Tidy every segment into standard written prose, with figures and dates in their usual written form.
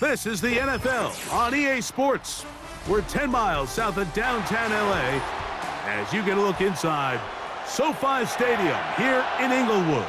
This is the NFL on EA Sports. We're 10 miles south of downtown LA as you get a look inside SoFi Stadium here in Inglewood.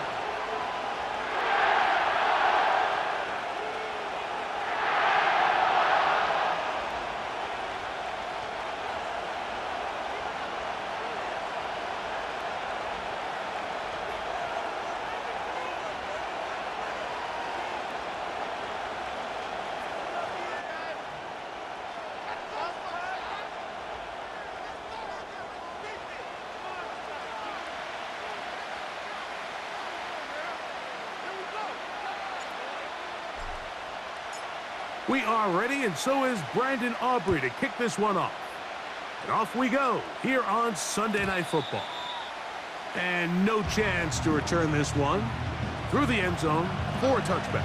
We are ready, and so is Brandon Aubrey to kick this one off. And off we go here on Sunday Night Football. And no chance to return this one through the end zone for a touchback.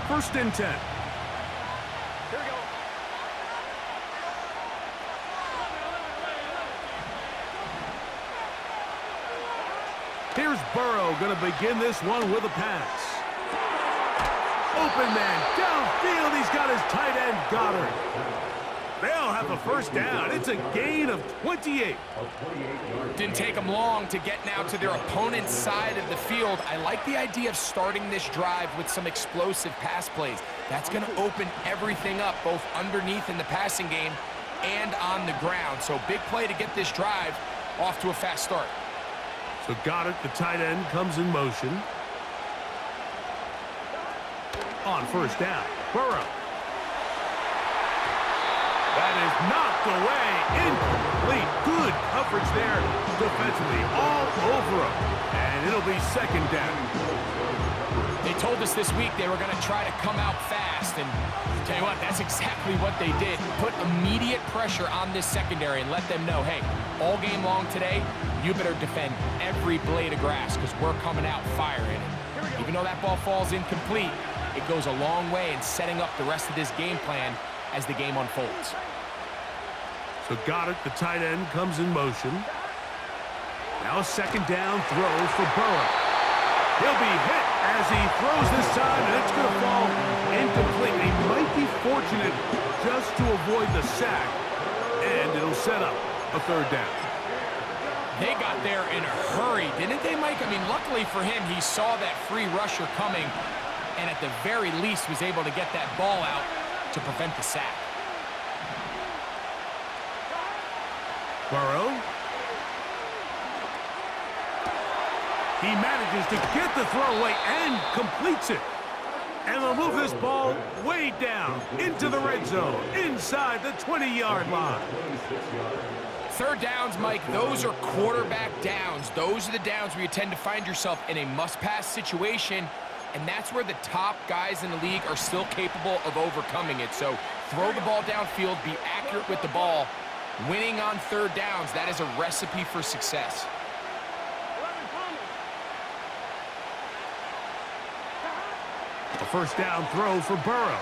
First and 10. Here's Burrow going to begin this one with a pass. Open man downfield. He's got his tight end, Goddard. They'll have a first down. It's a gain of 28. Didn't take them long to get now to their opponent's side of the field. I like the idea of starting this drive with some explosive pass plays. That's going to open everything up, both underneath in the passing game and on the ground. So big play to get this drive off to a fast start. So Goddard, the tight end, comes in motion. On first down, Burrow. That is knocked away. Incomplete. Good coverage there defensively. All over him. And it'll be second down. They told us this week they were going to try to come out fast. And tell you what, that's exactly what they did. Put immediate pressure on this secondary and let them know, hey, all game long today, you better defend every blade of grass because we're coming out firing. Even though that ball falls incomplete, it goes a long way in setting up the rest of this game plan as the game unfolds. So Goddard, the tight end, comes in motion. Now a second down throw for Burrow. He'll be hit as he throws this time, and it's going to fall incomplete. He might be fortunate just to avoid the sack, and it'll set up a third down. They got there in a hurry, didn't they, Mike? I mean, luckily for him, he saw that free rusher coming and at the very least was able to get that ball out to prevent the sack. Burrow. He manages to get the throw away and completes it. And they'll move this ball way down into the red zone, inside the 20-yard line. Third downs, Mike, those are quarterback downs. Those are the downs where you tend to find yourself in a must-pass situation, and that's where the top guys in the league are still capable of overcoming it. So throw the ball downfield, be accurate with the ball. Winning on third downs, that is a recipe for success. A first down throw for Burrow.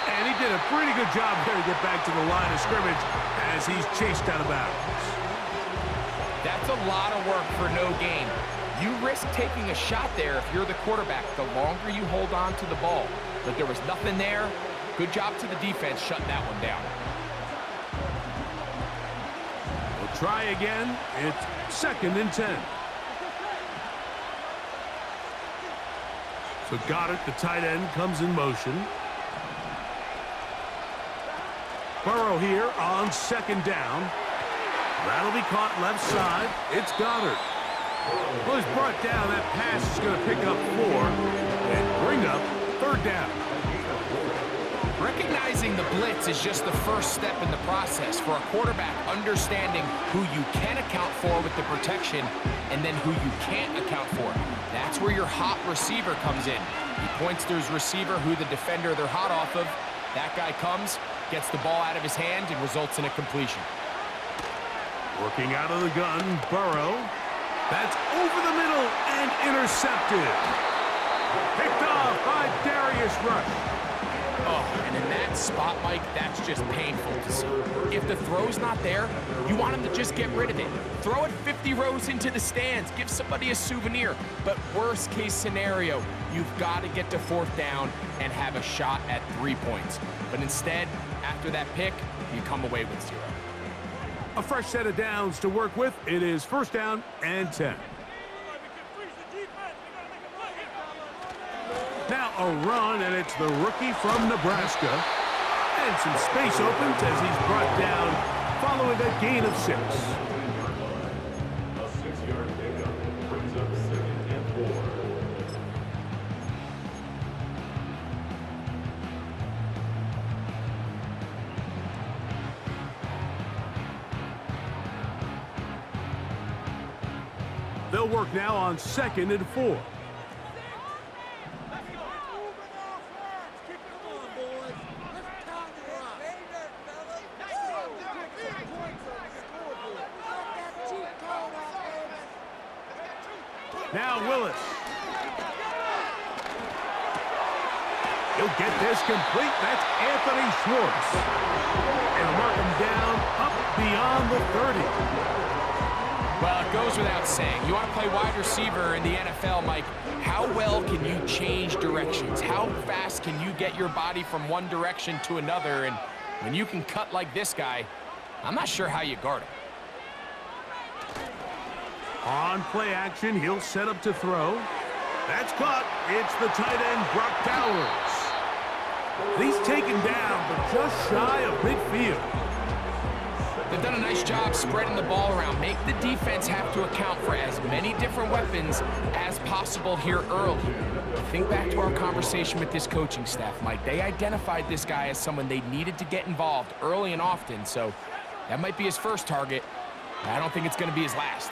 And he did a pretty good job there to get back to the line of scrimmage as he's chased out of bounds. That's a lot of work for no gain. You risk taking a shot there if you're the quarterback the longer you hold on to the ball. But there was nothing there. Good job to the defense shutting that one down. We'll try again. It's second and 10. So Goddard, the tight end, comes in motion. Burrow here on second down. That'll be caught left side. It's Goddard. Well, he's brought down. That pass is going to pick up 4 and bring up third down. Recognizing the blitz is just the first step in the process for a quarterback, understanding who you can account for with the protection and then who you can't account for. That's where your hot receiver comes in. He points to his receiver who the defender they're hot off of. That guy comes, gets the ball out of his hand, and results in a completion. Working out of the gun, Burrow. That's over the middle and intercepted. Picked off by Darius Rush. Oh, and in that spot, Mike, that's just painful to see. If the throw's not there, you want him to just get rid of it. Throw it 50 rows into the stands. Give somebody a souvenir. But worst case scenario, you've got to get to fourth down and have a shot at 3 points. But instead, after that pick, you come away with 0. A fresh set of downs to work with. It is first down and 10. Now a run, and it's the rookie from Nebraska. And some space opens as he's brought down following a gain of 6. A 6-yard pickup brings up 2nd and 4. They'll work now on 2nd and 4. Now Willis. He'll get this complete. That's Anthony Schwartz. And mark him down up beyond the 30. Well, it goes without saying. You want to play wide receiver in the NFL, Mike, how well can you change directions? How fast can you get your body from one direction to another? And when you can cut like this guy, I'm not sure how you guard him. On play action, he'll set up to throw. That's caught. It's the tight end, Brock Towers. He's taken down, but just shy of midfield. They've done a nice job spreading the ball around. Make the defense have to account for as many different weapons as possible here early. Think back to our conversation with this coaching staff, Mike. They identified this guy as someone they needed to get involved early and often, so that might be his first target. I don't think it's going to be his last.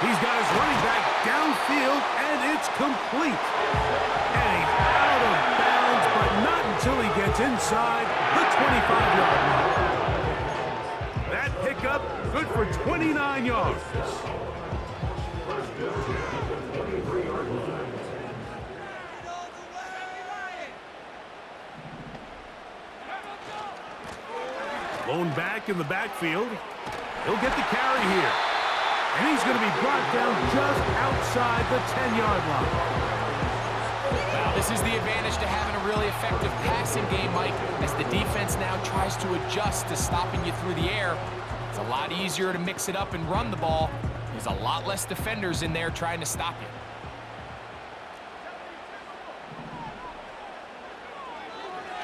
He's got his running back downfield, and it's complete. And he's out of bounds, but not until he gets inside the 25-yard line. That pickup good for 29 yards. Blown back in the backfield. He'll get the carry here. And he's going to be brought down just outside the 10-yard line. Well, this is the advantage to having a really effective passing game, Mike, as the defense now tries to adjust to stopping you through the air. It's a lot easier to mix it up and run the ball. There's a lot less defenders in there trying to stop you.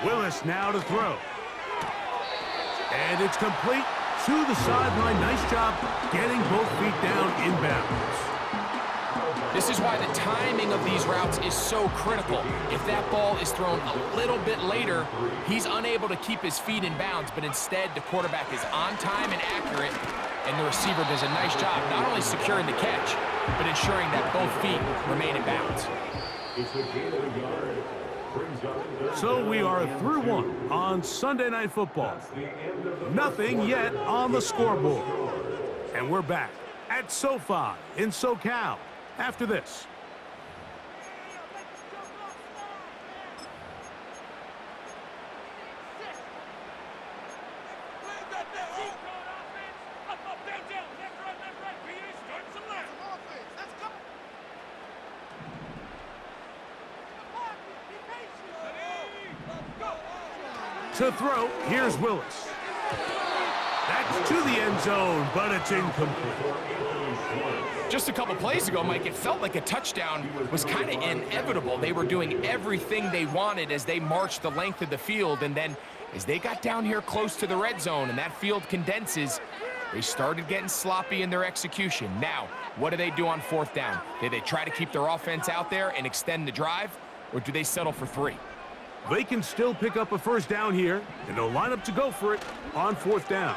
Willis now to throw. And it's complete to the sideline. Nice job getting both feet down inbounds. This is why the timing of these routes is so critical. If that ball is thrown a little bit later, he's unable to keep his feet in bounds, but instead the quarterback is on time and accurate, and the receiver does a nice job not only securing the catch, but ensuring that both feet remain in bounds. So we are through one on Sunday Night Football. Nothing yet on the scoreboard. And we're back at SoFi in SoCal after this. To throw, here's Willis. That's to the end zone, but it's incomplete. Just a couple plays ago, Mike, it felt like a touchdown was kind of inevitable. They were doing everything they wanted as they marched the length of the field, and then as they got down here close to the red zone and that field condenses, they started getting sloppy in their execution. Now, what do they do on fourth down? Do they try to keep their offense out there and extend the drive, or do they settle for 3? They can still pick up a first down here, and they'll line up to go for it on fourth down.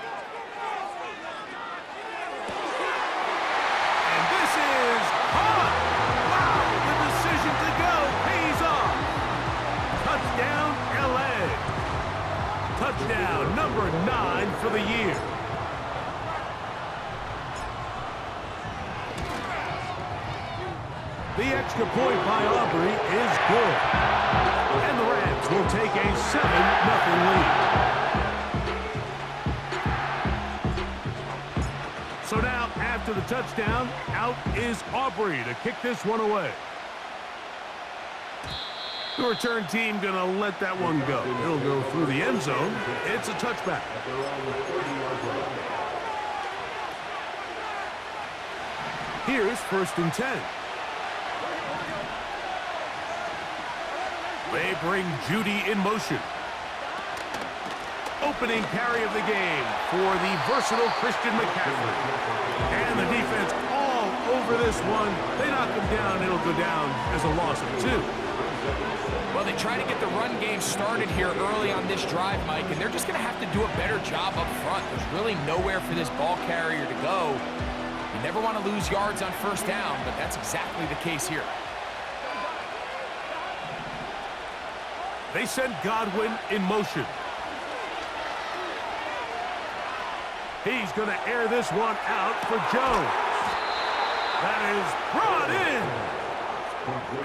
And this is caught! Wow, the decision to go pays off. Touchdown, number 9 for the year. The extra point by Aubrey is good. And the Rams will take a 7-0 lead. So now, after the touchdown, out is Aubrey to kick this one away. The return team going to let that one go. It'll go through the end zone. It's a touchback. Here's 1st and 10. They bring Judy in motion. Opening carry of the game for the versatile Christian McCaffrey. And the defense all over this one. They knock him down. It'll go down as a loss of 2. Well, they try to get the run game started here early on this drive, Mike, and they're just going to have to do a better job up front. There's really nowhere for this ball carrier to go. You never want to lose yards on 1st down, but that's exactly the case here. They send Godwin in motion. He's going to air this one out for Jones. That is brought in.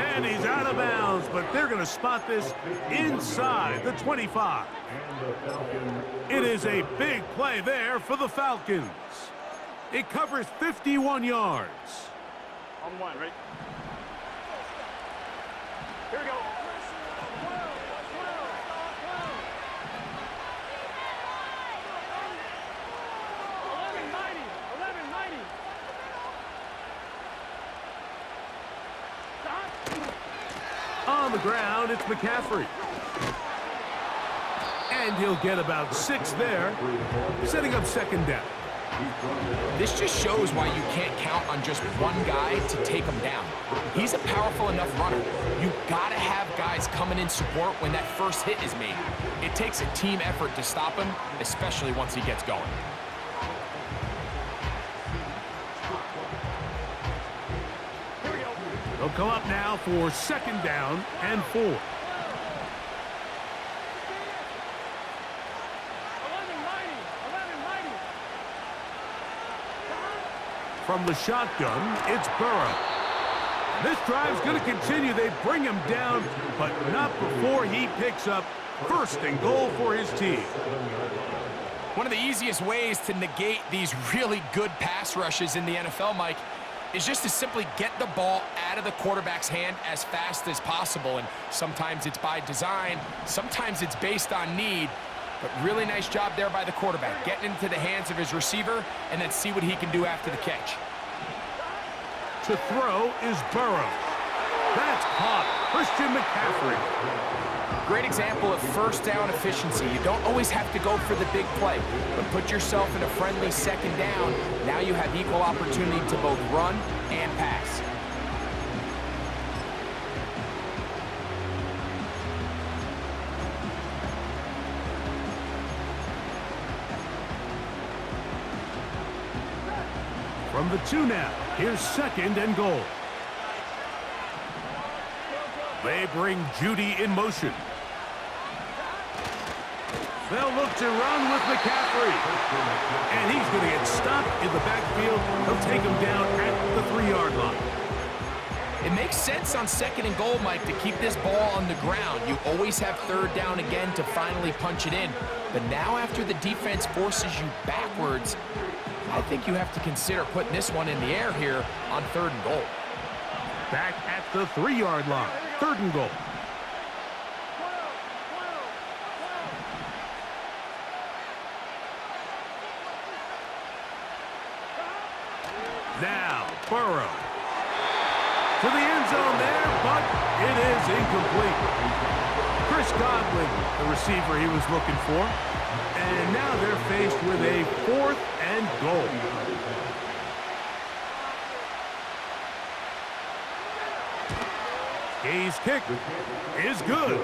And he's out of bounds, but they're going to spot this inside the 25. It is a big play there for the Falcons. It covers 51 yards. On 1, right? Here we go. On the ground, it's McCaffrey. And he'll get about 6 there, setting up 2nd down. This just shows why you can't count on just one guy to take him down. He's a powerful enough runner. You've got to have guys coming in support when that first hit is made. It takes a team effort to stop him, especially once he gets going. They'll come up now for 2nd down and 4. From the shotgun, it's Burrow. This drive's going to continue. They bring him down, but not before he picks up 1st and goal for his team. One of the easiest ways to negate these really good pass rushes in the NFL, Mike, is just to simply get the ball out of the quarterback's hand as fast as possible. And sometimes it's by design, sometimes it's based on need. But really nice job there by the quarterback, getting into the hands of his receiver and then see what he can do after the catch. To throw is Burrow. That's caught. Christian McCaffrey. Great example of 1st down efficiency. You don't always have to go for the big play, but put yourself in a friendly 2nd down. Now you have equal opportunity to both run and pass. From the 2 now, here's 2nd and goal. They bring Judy in motion. They'll look to run with McCaffrey. And he's going to get stopped in the backfield. He'll take him down at the 3-yard line. It makes sense on 2nd and goal, Mike, to keep this ball on the ground. You always have 3rd down again to finally punch it in. But now after the defense forces you backwards, I think you have to consider putting this one in the air here on 3rd and goal. Back at the 3-yard line, 3rd and goal. Now, Burrow. To the end zone there, but it is incomplete. Chris Godwin, the receiver he was looking for. And now they're faced with a 4th and goal. Gay's kick is good.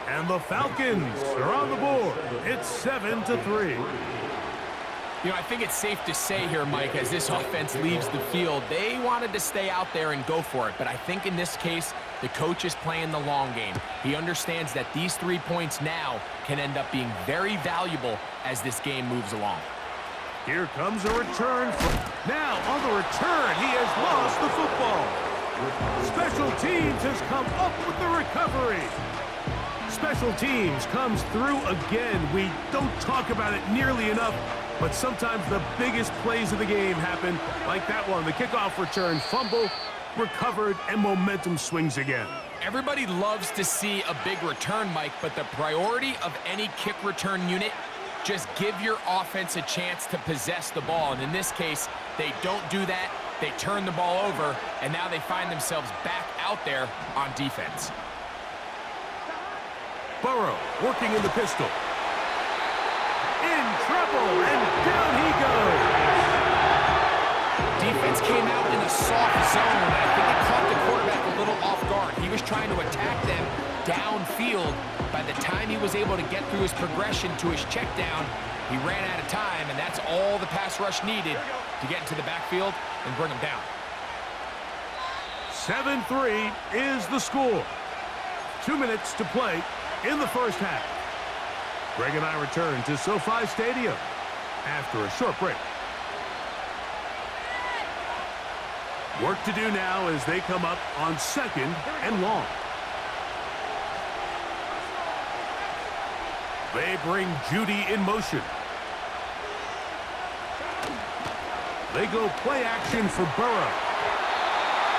And the Falcons are on the board. It's 7-3. You know, I think it's safe to say here, Mike, as this offense leaves the field, they wanted to stay out there and go for it. But I think in this case, the coach is playing the long game. He understands that these 3 points now can end up being very valuable as this game moves along. Here comes a return. Now, on the return, he has lost the football. Special teams has come up with the recovery. Special teams comes through again. We don't talk about it nearly enough, but sometimes the biggest plays of the game happen like that one. The kickoff return, fumble, recovered, and momentum swings again. Everybody loves to see a big return, Mike, but the priority of any kick return unit, just give your offense a chance to possess the ball. And in this case, they don't do that. They turn the ball over, and now they find themselves back out there on defense. Burrow working in the pistol. In trouble, and down he goes. Defense came out in a soft zone, and I think it caught the quarterback a little off guard. He was trying to attack them downfield. By the time he was able to get through his progression to his check down, he ran out of time, and that's all the pass rush needed to get into the backfield and bring him down. 7-3 is the score. 2 minutes to play in the first half. Greg and I return to SoFi Stadium after a short break. Work to do now as they come up on 2nd and long. They bring Judy in motion. They go play action for Burrow.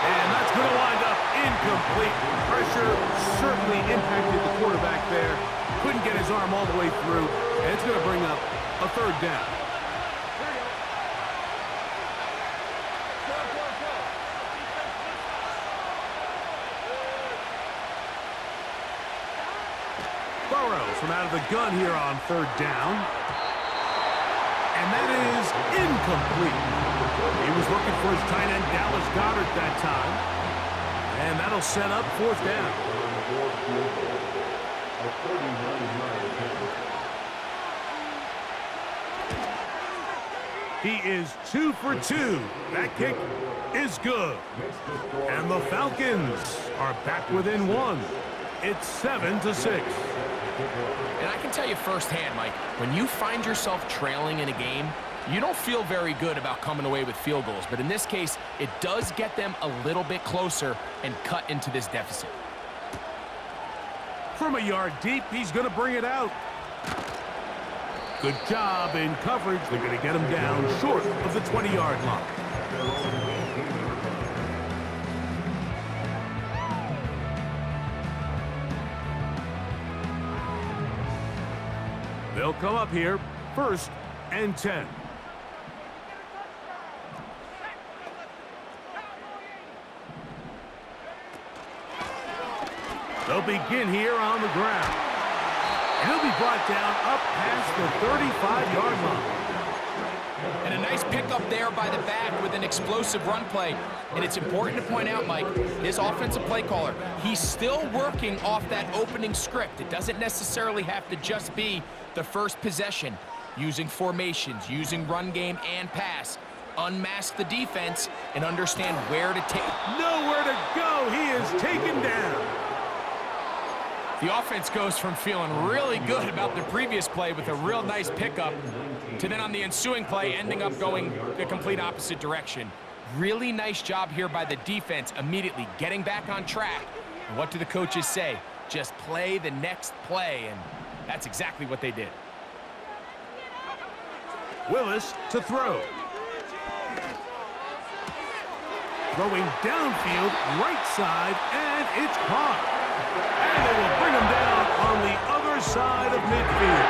And that's going to wind up incomplete. Pressure certainly impacted the quarterback there. Couldn't get his arm all the way through. And it's going to bring up a 3rd down. Burrow from out of the gun here on 3rd down. And that is incomplete. He was looking for his tight end, Dallas Goedert, that time. And that'll set up 4th down. He is 2 for 2. That kick is good. And the Falcons are back within 1. It's 7-6. And I can tell you firsthand, Mike, when you find yourself trailing in a game, you don't feel very good about coming away with field goals. But in this case, it does get them a little bit closer and cut into this deficit. From a yard deep, he's going to bring it out. Good job in coverage. They're going to get him down short of the 20-yard line. They'll come up here, 1st and 10. They'll begin here on the ground. And he'll be brought down up past the 35-yard line. And a nice pickup there by the back with an explosive run play. And it's important to point out, Mike, his offensive play caller, he's still working off that opening script. It doesn't necessarily have to just be the first possession. Using formations, using run game and pass. Unmask the defense and understand where to take. Nowhere to go. He is taken down. The offense goes from feeling really good about the previous play with a real nice pickup to then on the ensuing play ending up going the complete opposite direction. Really nice job here by the defense immediately getting back on track. And what do the coaches say? Just play the next play, and that's exactly what they did. Willis to throw. Throwing downfield, right side, and it's caught. And they will bring him down on the other side of midfield.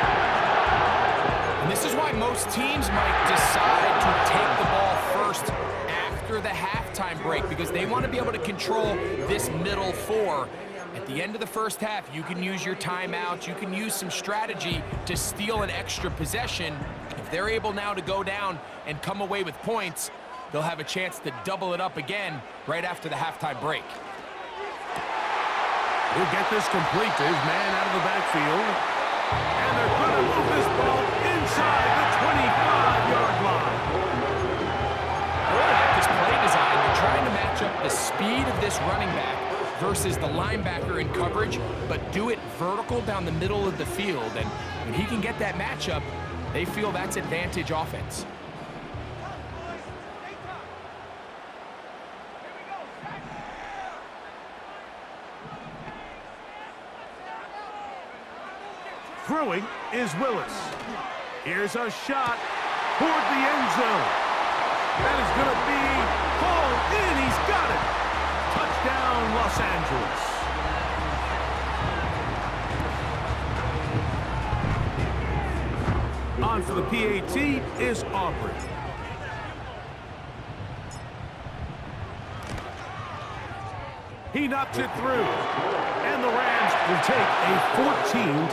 And this is why most teams might decide to take the ball first after the halftime break, because they want to be able to control this middle 4. At the end of the first half, you can use your timeouts, you can use some strategy to steal an extra possession. If they're able now to go down and come away with points, they'll have a chance to double it up again right after the halftime break. He'll get this complete to his man out of the backfield. And they're going to move this ball inside the 25-yard line. I really like this play design. They're trying to match up the speed of this running back versus the linebacker in coverage, but do it vertical down the middle of the field. And when he can get that matchup, they feel that's advantage offense. Throwing is Willis. Here's a shot toward the end zone. That is going to be hauled in. He's got it. Touchdown, Los Angeles. On for the PAT is Aubrey. He knocks it through. And the Rams will take a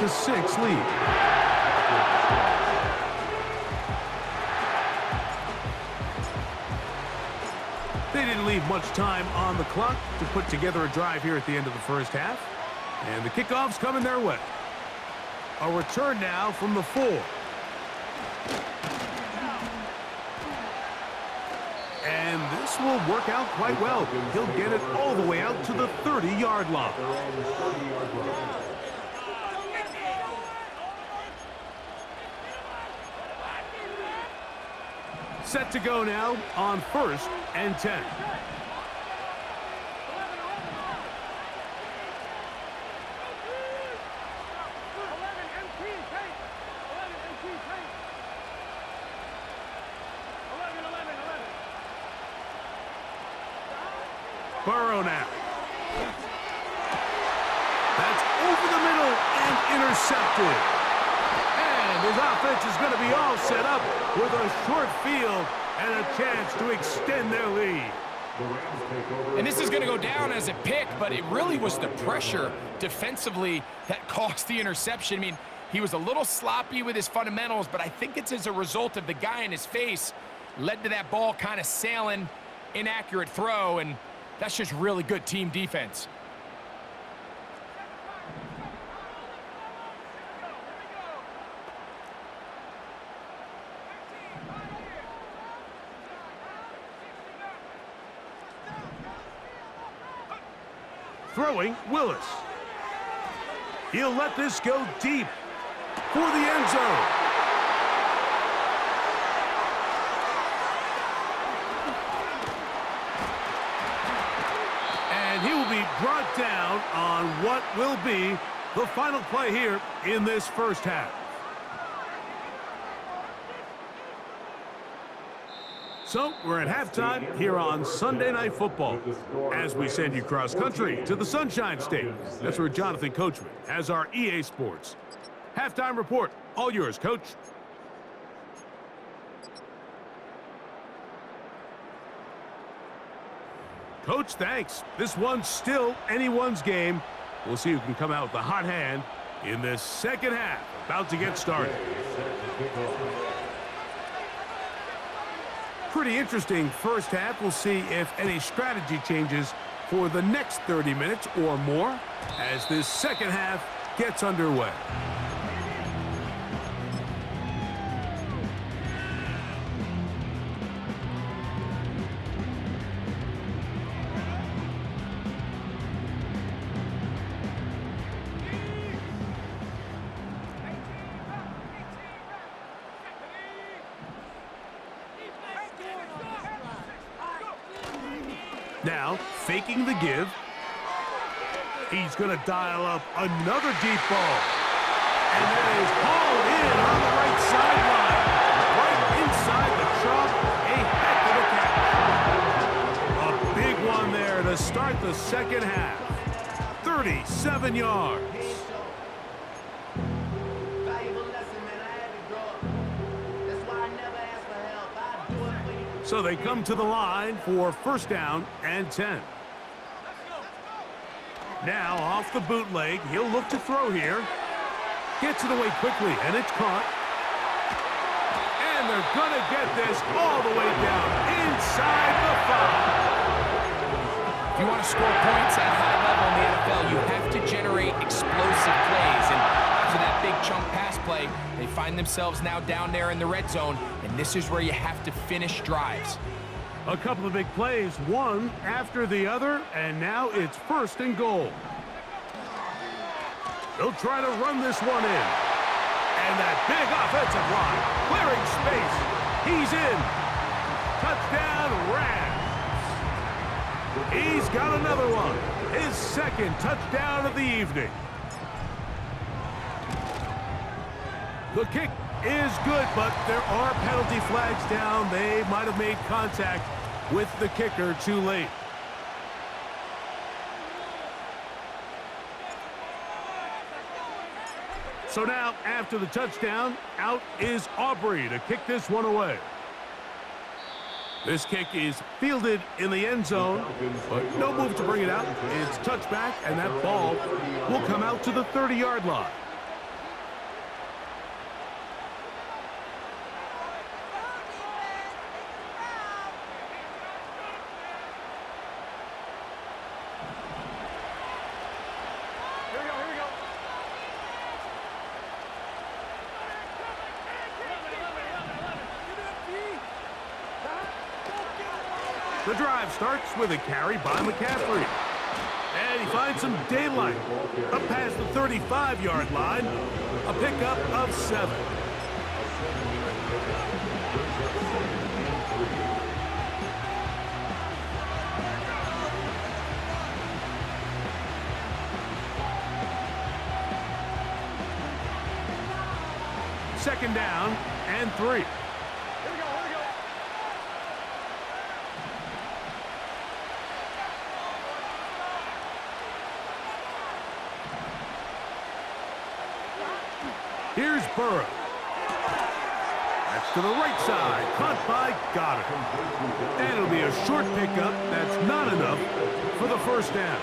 14-6 lead. They didn't leave much time on the clock to put together a drive here at the end of the first half. And the kickoff's coming their way. A return now from the 4. And this will work out quite well. He'll get it all the way out to the 30-yard line. Set to go now on 1st and 10. Burrow now. That's over the middle and intercepted. And his offense is going to be all set up with a short field and a chance to extend their lead. And this is going to go down as a pick, but it really was the pressure defensively that caused the interception. I mean, he was a little sloppy with his fundamentals, but I think it's as a result of the guy in his face led to that ball kind of sailing, inaccurate throw, and that's just really good team defense. Throwing, Willis. He'll let this go deep for the end zone. And he will be brought down on what will be the final play here in this first half. So we're at halftime here on Sunday Night Football as we send you cross country to the Sunshine State. That's where Jonathan Coachman has our EA Sports halftime report. All yours, Coach. Coach, thanks. This one's still anyone's game. We'll see who can come out with the hot hand in this second half. About to get started. Pretty interesting first half. We'll see if any strategy changes for the next 30 minutes or more as this second half gets underway. Now, faking the give. He's going to dial up another deep ball. And that is hauled in on the right sideline. Right inside the chalk. A heck of a catch. A big one there to start the second half. 37 yards. So they come to the line for first down and 10. Now off the bootleg, he'll look to throw here. Gets it away quickly, and it's caught. And they're going to get this all the way down inside the 5. If you want to score points at a high level in the NFL, you have to generate explosive plays. And after that big chunk pass play, they find themselves now down there in the red zone, and this is where you have to finish drives. A couple of big plays, one after the other, and now it's first and goal. They'll try to run this one in. And that big offensive line, clearing space. He's in. Touchdown, Rams. He's got another one. His second touchdown of the evening. The kick is good, but there are penalty flags down. They might have made contact with the kicker too late. So now, after the touchdown, out is Aubrey to kick this one away. This kick is fielded in the end zone, but no move to bring it out. It's touchback, and that ball will come out to the 30-yard line. The drive starts with a carry by McCaffrey. And he finds some daylight. Up past the 35-yard line, a pickup of 7. Second down and 3. Here's Burrow. That's to the right side. Caught by Goddard. And it'll be a short pickup. That's not enough for the first down.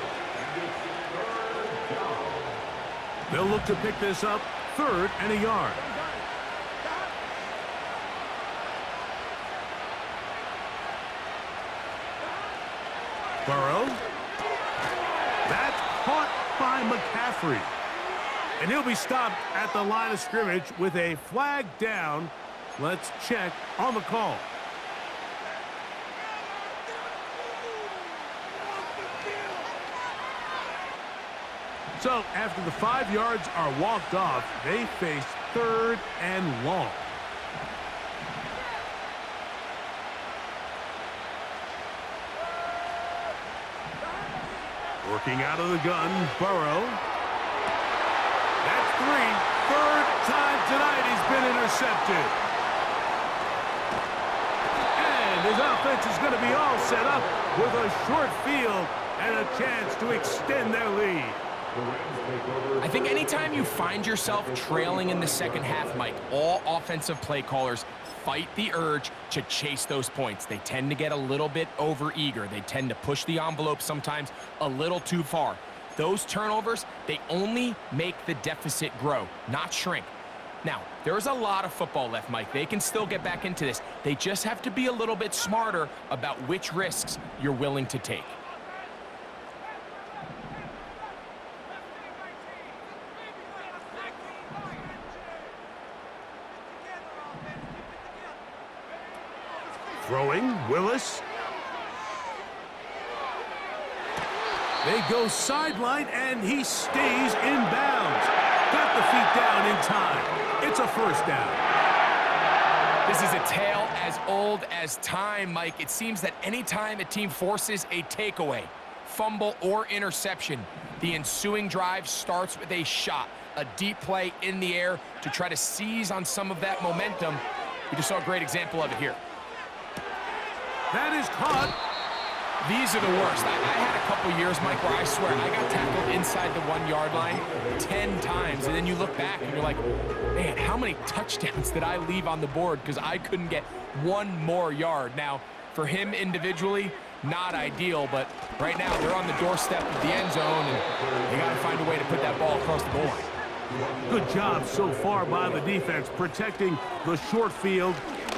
They'll look to pick this up 3rd and a yard. Burrow. That's caught by McCaffrey. And he'll be stopped at the line of scrimmage with a flag down. Let's check on the call. So after the 5 yards are walked off, they face 3rd and long. Working out of the gun, Burrow. That's 3. 3rd time tonight he's been intercepted. And his offense is going to be all set up with a short field and a chance to extend their lead. I think anytime you find yourself trailing in the second half, Mike, all offensive play callers fight the urge to chase those points. They tend to get a little bit overeager. They tend to push the envelope sometimes a little too far. Those turnovers, they only make the deficit grow, not shrink. Now, there's a lot of football left, Mike. They can still get back into this. They just have to be a little bit smarter about which risks you're willing to take. Throwing, Willis. They go sideline, and he stays in bounds. Got the feet down in time. It's a first down. This is a tale as old as time, Mike. It seems that anytime a team forces a takeaway, fumble, or interception, the ensuing drive starts with a shot, a deep play in the air to try to seize on some of that momentum. We just saw a great example of it here. That is caught. These are the worst. I had a couple years, Mike, where I swear I got tackled inside the 1-yard line 10 times. And then you look back and you're like, man, how many touchdowns did I leave on the board because I couldn't get one more yard? Now, for him individually, not ideal, but right now they're on the doorstep of the end zone, and they got to find a way to put that ball across the goal line. Good job so far by the defense protecting the short field.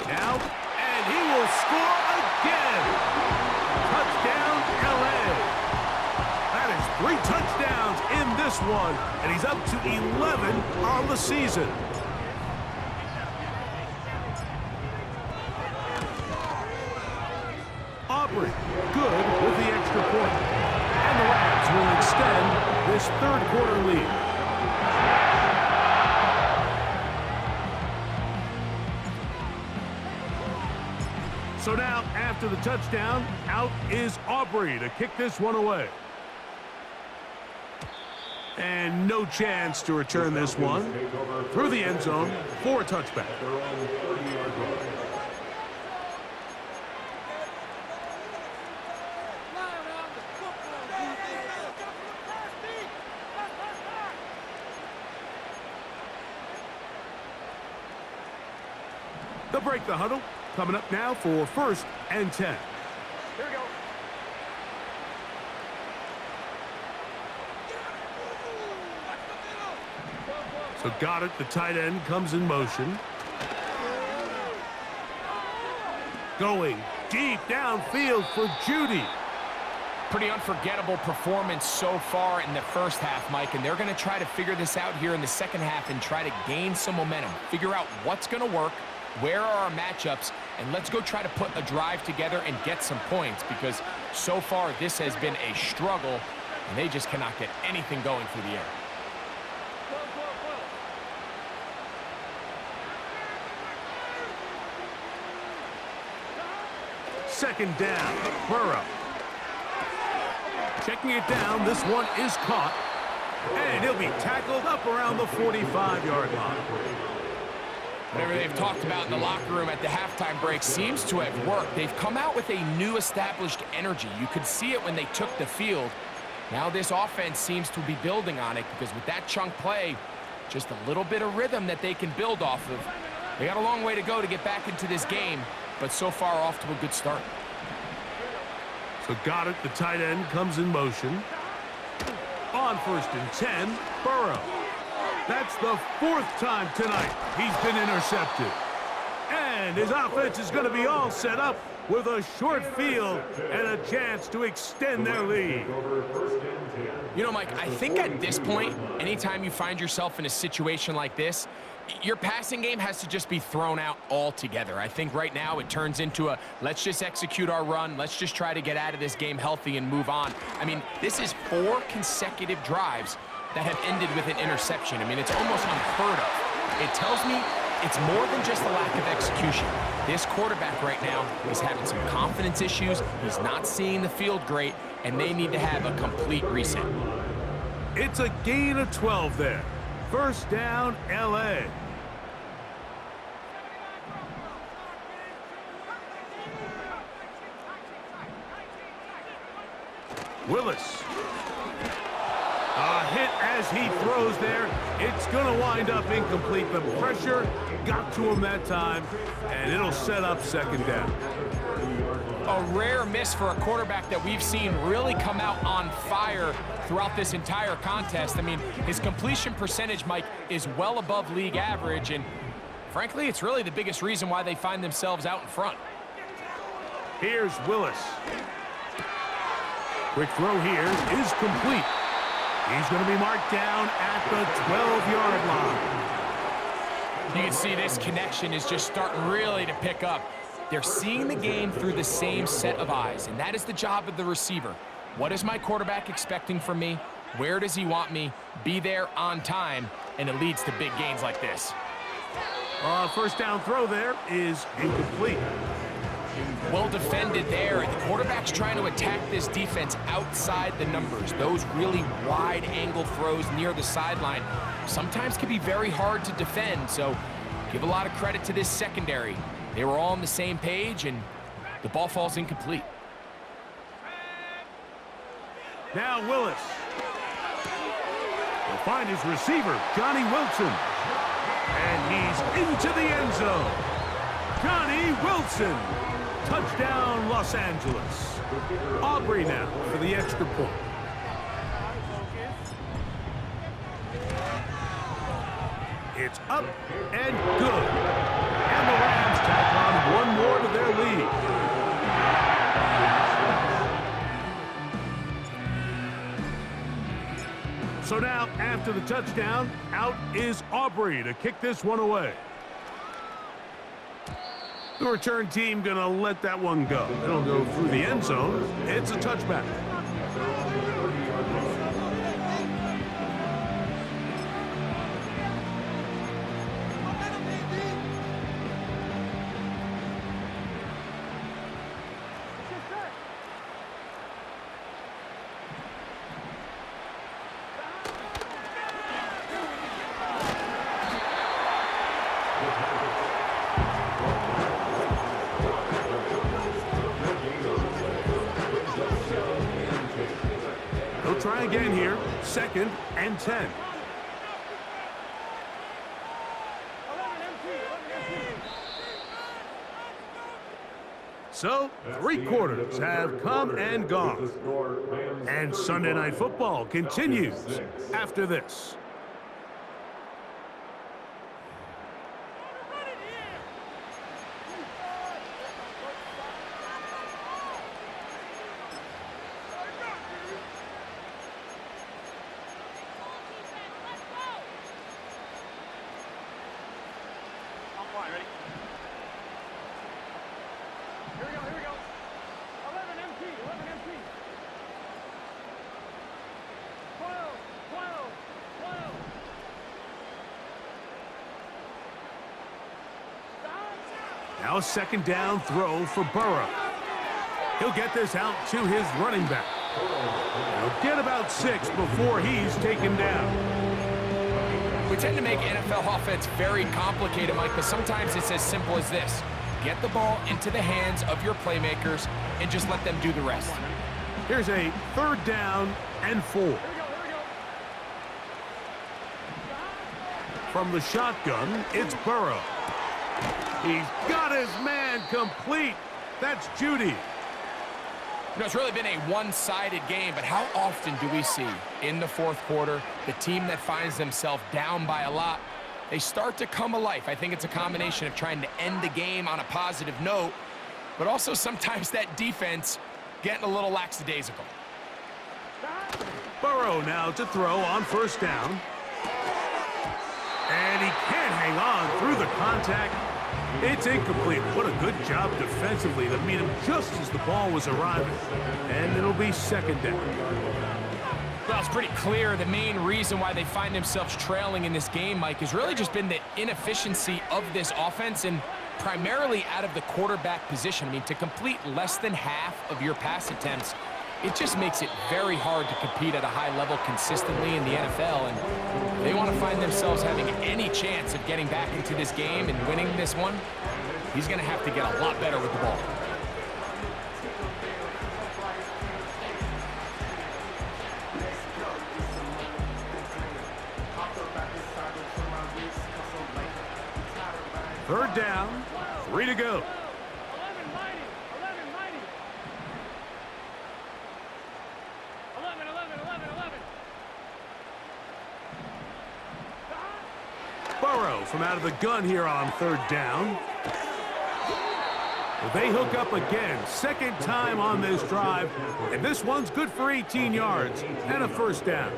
Now, and he will score again. Touchdown, LA. That is 3 touchdowns in this one, and he's up to 11 on the season. Aubrey, good with the extra point. And the Rams will extend this 3rd quarter lead. So now, after the touchdown, out is Aubrey to kick this one away. And no chance to return this one through the end zone for a touchback. They're on the 30-yard line. They'll break the huddle. Coming up now for 1st and 10. Here we go. So got it. The tight end comes in motion. Going deep downfield for Judy. Pretty unforgettable performance so far in the first half, Mike, and they're going to try to figure this out here in the second half and try to gain some momentum, figure out what's going to work, where are our matchups, and let's go try to put a drive together and get some points, because so far this has been a struggle, and they just cannot get anything going through the air. Second down, Burrow. Checking it down, this one is caught. And he'll be tackled up around the 45-yard line. Whatever they've talked about in the locker room at the halftime break seems to have worked. They've come out with a new established energy. You could see it when they took the field. Now this offense seems to be building on it, because with that chunk play, just a little bit of rhythm that they can build off of. They got a long way to go to get back into this game, but so far off to a good start. So got it. The tight end comes in motion. On 1st and 10, Burrow. That's the 4th time tonight he's been intercepted. And his offense is going to be all set up with a short field and a chance to extend their lead. You know, Mike, I think at this point, anytime you find yourself in a situation like this, your passing game has to just be thrown out altogether. I think right now it turns into a let's just execute our run, let's just try to get out of this game healthy and move on. I mean, this is 4 consecutive drives that have ended with an interception. I mean, it's almost unheard of. It tells me it's more than just a lack of execution. This quarterback right now is having some confidence issues. He's not seeing the field great, and they need to have a complete reset. It's a gain of 12 there. 1st down, LA. Willis. A hit as he throws there. It's going to wind up incomplete. The pressure got to him that time, and it'll set up 2nd down. A rare miss for a quarterback that we've seen really come out on fire throughout this entire contest. I mean, his completion percentage, Mike, is well above league average, and frankly, it's really the biggest reason why they find themselves out in front. Here's Willis. Quick throw here is complete. He's going to be marked down at the 12-yard line. You can see this connection is just starting really to pick up. They're seeing the game through the same set of eyes, and that is the job of the receiver. What is my quarterback expecting from me? Where does he want me? Be there on time, and it leads to big gains like this. 1st down throw there is incomplete. Well defended there. The quarterback's trying to attack this defense outside the numbers. Those really wide angle throws near the sideline sometimes can be very hard to defend, so give a lot of credit to this secondary. They were all on the same page, and the ball falls incomplete. Now Willis. He'll find his receiver, Johnny Wilson. And he's into the end zone. Johnny Wilson. Touchdown, Los Angeles. Aubrey now for the extra point. It's up and good. And the Rams tack on one more to their lead. So now, after the touchdown, out is Aubrey to kick this one away. The return team going to let that one go. It'll go through the end zone. It's a touchback. They'll try again here. 2nd and 10. So, 3 quarters have come and gone. And Sunday Night Football continues after this. Ready? Here we go. 11 MT. 12. Now 2nd down throw for Burrow. He'll get this out to his running back. He'll get about 6 before he's taken down. We tend to make NFL offense very complicated, Mike, but sometimes it's as simple as this. Get the ball into the hands of your playmakers and just let them do the rest. Here's a 3rd down and 4. From the shotgun, it's Burrow. He's got his man complete. That's Judy. You know, it's really been a one-sided game, but how often do we see in the 4th quarter the team that finds themselves down by a lot, they start to come alive? I think it's a combination of trying to end the game on a positive note, but also sometimes that defense getting a little lackadaisical. Burrow now to throw on 1st down. And he can't hang on through the contact. It's incomplete. What a good job defensively to meet him just as the ball was arriving. And it'll be 2nd down. Well, it's pretty clear the main reason why they find themselves trailing in this game, Mike, has really just been the inefficiency of this offense and primarily out of the quarterback position. I mean, to complete less than half of your pass attempts, it just makes it very hard to compete at a high level consistently in the NFL. And they want to find themselves having any chance of getting back into this game and winning this one. He's going to have to get a lot better with the ball. Third down, 3 to go. 11. Burrow from out of the gun here on 3rd down. They hook up again, 2nd time on this drive, and this one's good for 18 yards and a 1st down.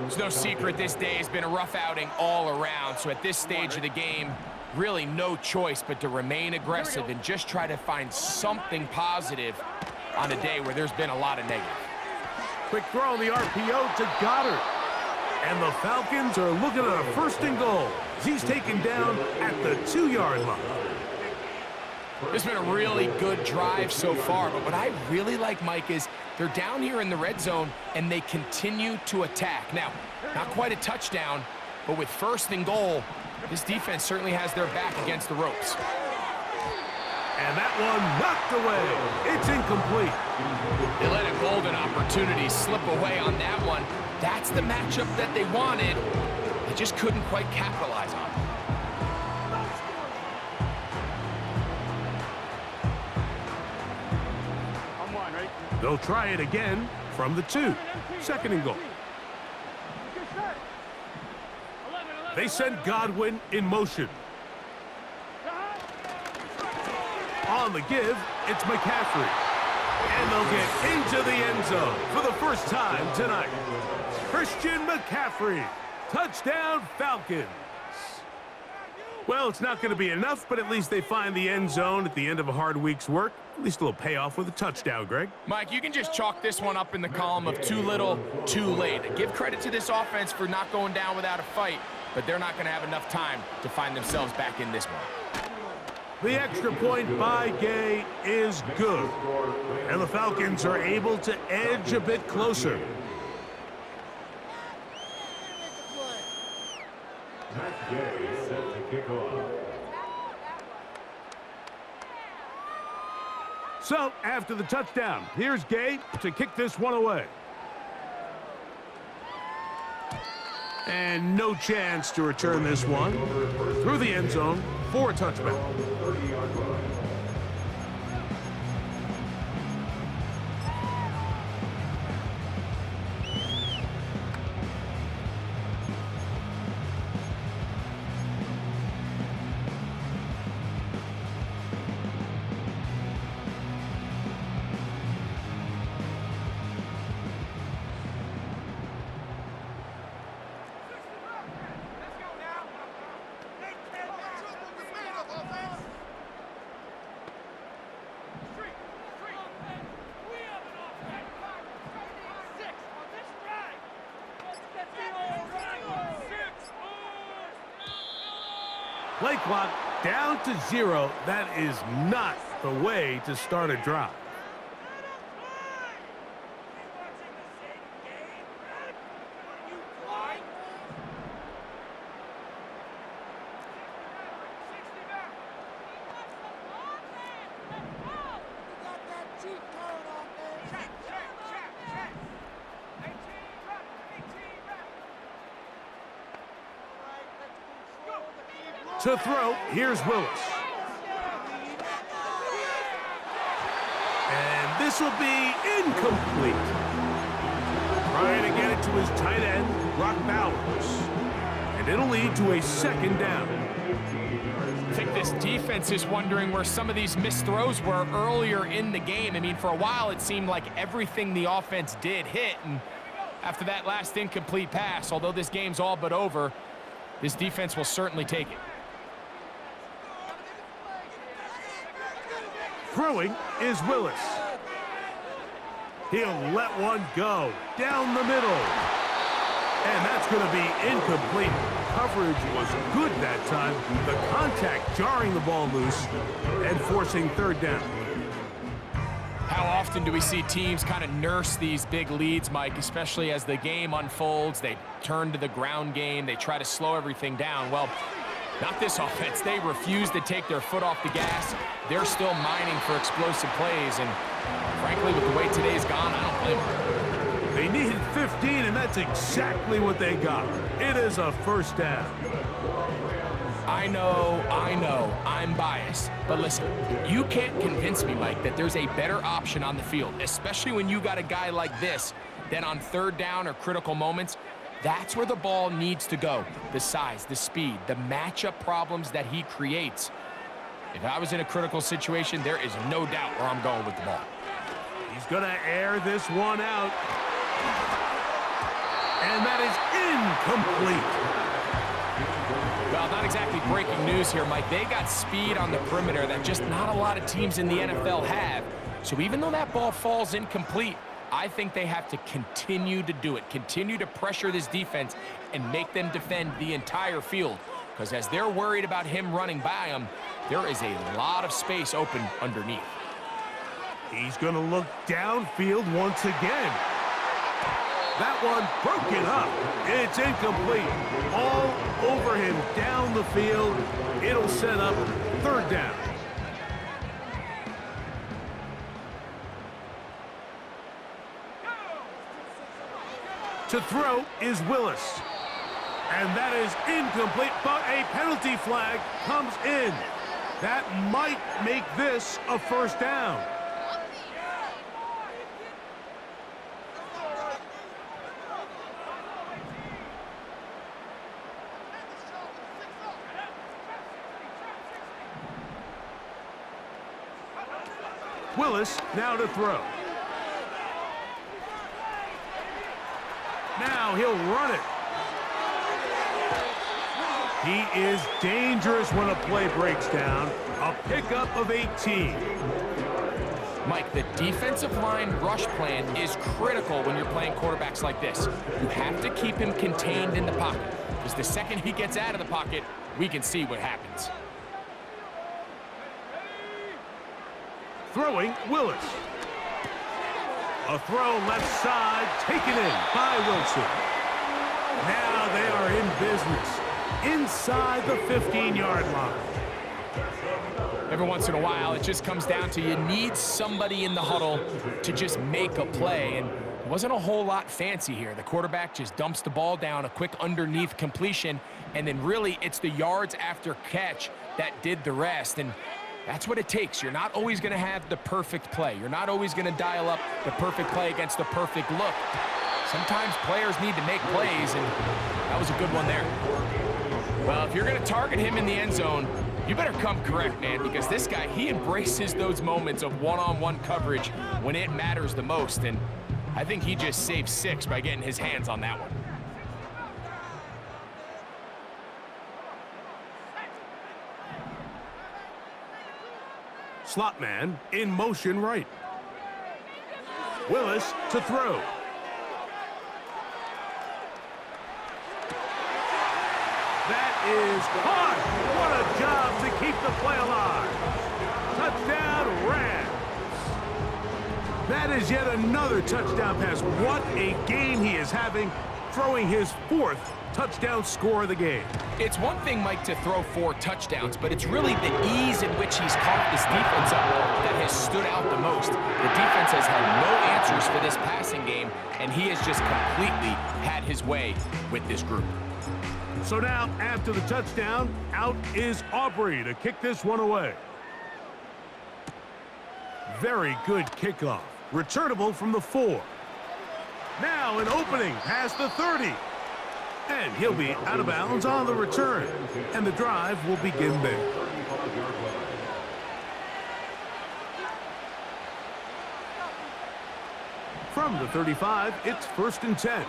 It's no secret this day has been a rough outing all around, so at this stage of the game, really no choice but to remain aggressive and just try to find something positive on a day where there's been a lot of negative. Quick throw on the RPO to Goddard. And the Falcons are looking at a 1st and goal. He's taken down at the 2-yard line. It's been a really good drive so far, but what I really like, Mike, is they're down here in the red zone and they continue to attack. Now, not quite a touchdown, but with 1st and goal, this defense certainly has their back against the ropes. And that one knocked away. It's incomplete. They let a golden opportunity slip away on that one. That's the matchup that they wanted. They just couldn't quite capitalize on it. I'm 1, ready? They'll try it again from the 2. 2nd and goal. They send Godwin in motion. On the give, it's McCaffrey. And they'll get into the end zone for the first time tonight. Christian McCaffrey. Touchdown, Falcons. Well, it's not going to be enough, but at least they find the end zone at the end of a hard week's work. At least a little payoff with a touchdown, Greg. Mike, you can just chalk this one up in the column of too little, too late. Give credit to this offense for not going down without a fight, but they're not going to have enough time to find themselves back in this one. The extra point by Gay is good. And the Falcons are able to edge a bit closer. Matt Gay set to kick off. So, after the touchdown, here's Gay to kick this one away. And no chance to return this one through the end zone for a touchback. 30-yard line. Play clock down to 0. That is not the way to start a drive. To throw, here's Willis. And this will be incomplete. Trying to get it to his tight end, Brock Bowers. And it'll lead to a second down. I think this defense is wondering where some of these missed throws were earlier in the game. I mean, for a while, it seemed like everything the offense did hit. And after that last incomplete pass, although this game's all but over, this defense will certainly take it. Throwing is Willis. He'll let one go down the middle. And that's going to be incomplete. Coverage was good that time. The contact jarring the ball loose and forcing third down. How often do we see teams kind of nurse these big leads, Mike, especially as the game unfolds? They turn to the ground game. They try to slow everything down. Well, not this offense. They refuse to take their foot off the gas. They're still mining for explosive plays, and frankly, with the way today's gone, I don't blame them. They needed 15, and that's exactly what they got. It is a first down. I know, I'm biased, but listen, you can't convince me, Mike, that there's a better option on the field, especially when you got a guy like this, than on third down or critical moments. That's where the ball needs to go. The size, the speed, the matchup problems that he creates. If I was in a critical situation, there is no doubt where I'm going with the ball. He's going to air this one out. And that is incomplete. Well, not exactly breaking news here, Mike. They got speed on the perimeter that just not a lot of teams in the NFL have. So even though that ball falls incomplete, I think they have to continue to do it, continue to pressure this defense and make them defend the entire field. Because as they're worried about him running by them, there is a lot of space open underneath. He's going to look downfield once again. That one broken up. It's incomplete. All over him down the field. It'll set up third down. To throw is Willis. And that is incomplete, but a penalty flag comes in. That might make this a first down. Willis now to throw. Now he'll run it. He is dangerous when a play breaks down. A pickup of 18. Mike, the defensive line rush plan is critical when you're playing quarterbacks like this. You have to keep him contained in the pocket, because the second he gets out of the pocket, we can see what happens. Throwing, Willis. A throw left side, taken in by Wilson. Now they are in business. inside the 15-yard line. Every once in a while, it just comes down to you need somebody in the huddle to just make a play, and it wasn't a whole lot fancy here. The quarterback just dumps the ball down, a quick underneath completion, and then really it's the yards after catch that did the rest, and that's what it takes. You're not always going to have the perfect play. You're not always going to dial up the perfect play against the perfect look. Sometimes players need to make plays, and that was a good one there. Well, if you're going to target him in the end zone, you better come correct, man, because this guy, he embraces those moments of one-on-one coverage when it matters the most, and I think he just saved 6 by getting his hands on that one. Slot man in motion right. Willis to throw. That is caught. What a job to keep the play alive. Touchdown, Rams. That is yet another touchdown pass. What a game he is having, throwing his 4th touchdown score of the game. It's one thing, Mike, to throw 4 touchdowns, but it's really the ease in which he's caught this defense up that has stood out the most. The defense has had no answers for this passing game, and he has just completely had his way with this group. So now, after the touchdown, out is Aubrey to kick this one away. Very good kickoff. Returnable from the 4. Now an opening past the 30. And he'll be out of bounds on the return. And the drive will begin there. From the 35, it's 1st and 10.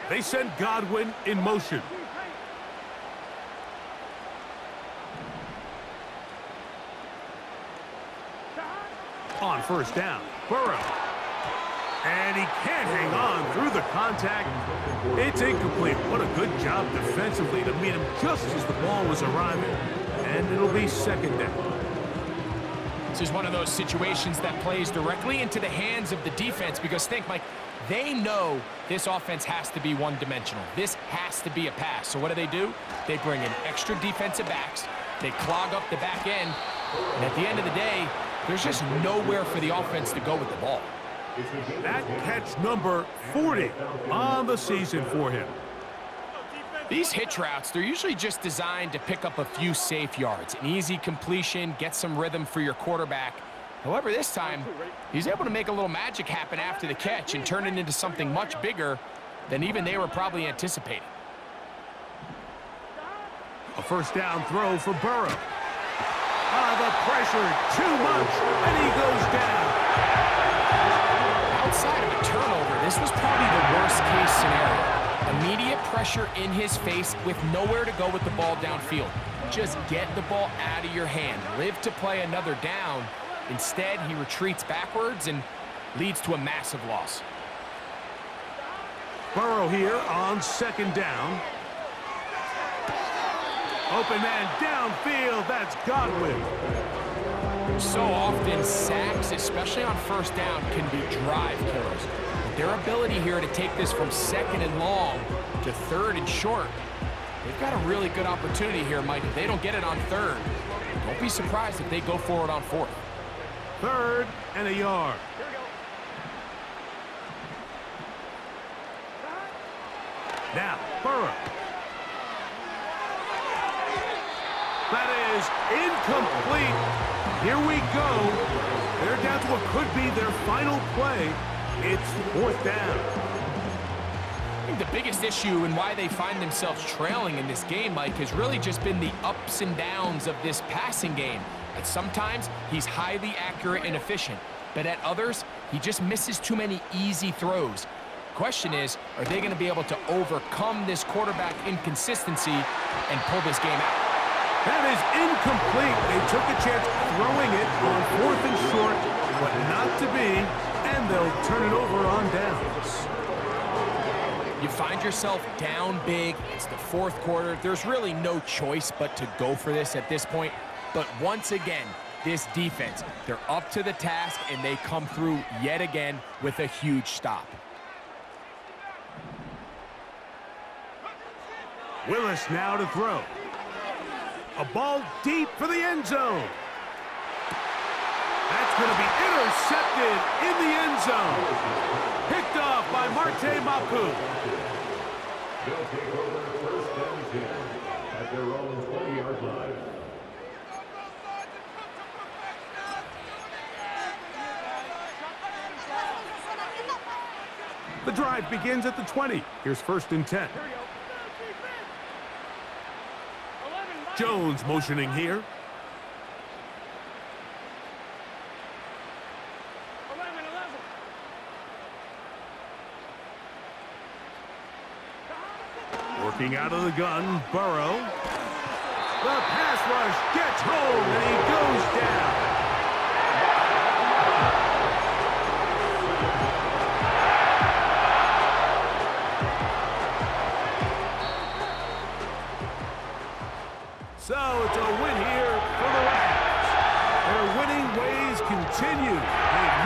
They send Godwin in motion. On 1st down, Burrow. And he can't hang on through the contact. It's incomplete. What a good job defensively to meet him just as the ball was arriving. And it'll be 2nd down. This is one of those situations that plays directly into the hands of the defense because think, Mike, they know this offense has to be one-dimensional. This has to be a pass. So what do? They bring in extra defensive backs. They clog up the back end. And at the end of the day, there's just nowhere for the offense to go with the ball. That catch number 40 on the season for him. These hitch routes, they're usually just designed to pick up a few safe yards. An easy completion, get some rhythm for your quarterback. However, this time, he's able to make a little magic happen after the catch and turn it into something much bigger than even they were probably anticipating. A 1st down throw for Burrow. The pressure, too much, and he goes down. Outside of a turnover, this was probably the worst-case scenario. Immediate pressure in his face with nowhere to go with the ball downfield. Just get the ball out of your hand. Live to play another down. Instead, he retreats backwards and leads to a massive loss. Burrow here on 2nd down. Open man downfield, that's Godwin. So often, sacks, especially on 1st down, can be drive killers. But their ability here to take this from 2nd and long to 3rd and short, they've got a really good opportunity here, Mike. If they don't get it on 3rd, don't be surprised if they go for it on 4th. 3rd and a yard. Now, Burrow. That is incomplete. Here we go. They're down to what could be their final play. It's 4th down. I think the biggest issue and why they find themselves trailing in this game, Mike, has really just been the ups and downs of this passing game. At sometimes, he's highly accurate and efficient, but at others, he just misses too many easy throws. Question is, are they going to be able to overcome this quarterback inconsistency and pull this game out? That is incomplete. They took a chance throwing it on 4th and short, but not to be, and they'll turn it over on downs. You find yourself down big. It's the 4th quarter. There's really no choice but to go for this at this point. But once again, this defense. They're up to the task, and they come through yet again with a huge stop. Willis now to throw. A ball deep for the end zone. That's going to be intercepted in the end zone. Picked off by Marte Mapu. They'll take over first and 10 at their own 20-yard line. The drive begins at the 20. Here's first and 10. Jones motioning here. 11. Working out of the gun, Burrow. The pass rush gets home, and he goes down. So it's a win here for the Rams. Their winning ways continue. They've